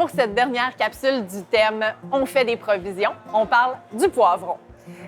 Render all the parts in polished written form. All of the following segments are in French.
Pour cette dernière capsule du thème « On fait des provisions », on parle du poivron.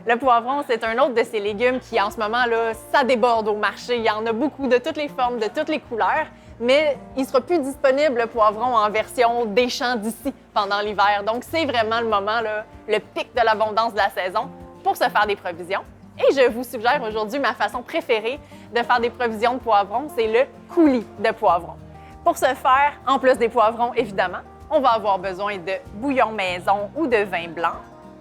Le poivron, c'est un autre de ces légumes qui, en ce moment, là, ça déborde au marché. Il y en a beaucoup de toutes les formes, de toutes les couleurs, mais il sera plus disponible, le poivron, en version des champs d'ici pendant l'hiver. Donc, c'est vraiment le moment, là, le pic de l'abondance de la saison pour se faire des provisions. Et je vous suggère aujourd'hui ma façon préférée de faire des provisions de poivron, c'est le coulis de poivron. Pour ce faire, en plus des poivrons, évidemment, on va avoir besoin de bouillon maison ou de vin blanc,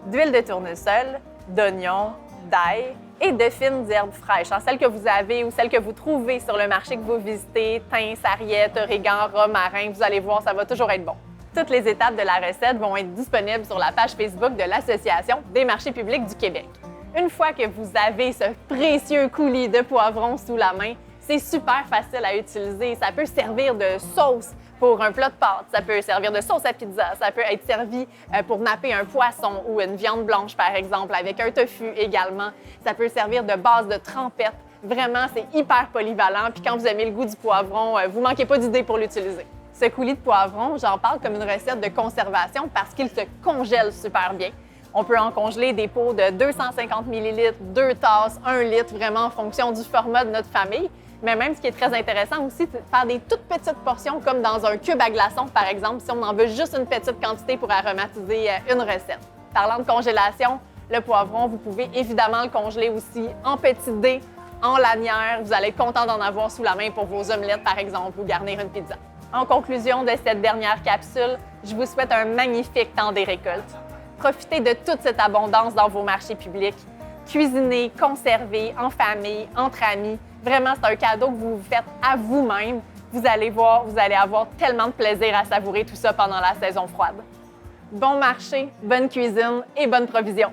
d'huile de tournesol, d'oignons, d'ail et de fines herbes fraîches. Celles que vous avez ou celles que vous trouvez sur le marché que vous visitez, thym, sarriette, origan, romarin, vous allez voir, ça va toujours être bon. Toutes les étapes de la recette vont être disponibles sur la page Facebook de l'Association des marchés publics du Québec. Une fois que vous avez ce précieux coulis de poivrons sous la main, c'est super facile à utiliser. Ça peut servir de sauce pour un plat de pâtes, ça peut servir de sauce à pizza, ça peut être servi pour napper un poisson ou une viande blanche, par exemple, avec un tofu également. Ça peut servir de base de trempette. Vraiment, c'est hyper polyvalent. Puis quand vous aimez le goût du poivron, vous ne manquez pas d'idées pour l'utiliser. Ce coulis de poivron, j'en parle comme une recette de conservation parce qu'il se congèle super bien. On peut en congeler des pots de 250 ml, 2 tasses, 1 litre, vraiment en fonction du format de notre famille. Mais même, ce qui est très intéressant aussi, c'est de faire des toutes petites portions, comme dans un cube à glaçons, par exemple, si on en veut juste une petite quantité pour aromatiser une recette. Parlant de congélation, le poivron, vous pouvez évidemment le congeler aussi en petits dés, en lanières. Vous allez être content d'en avoir sous la main pour vos omelettes, par exemple, ou garnir une pizza. En conclusion de cette dernière capsule, je vous souhaite un magnifique temps des récoltes. Profitez de toute cette abondance dans vos marchés publics. Cuisinez, conservez, en famille, entre amis. Vraiment, c'est un cadeau que vous vous faites à vous-même. Vous allez voir, vous allez avoir tellement de plaisir à savourer tout ça pendant la saison froide. Bon marché, bonne cuisine et bonne provision!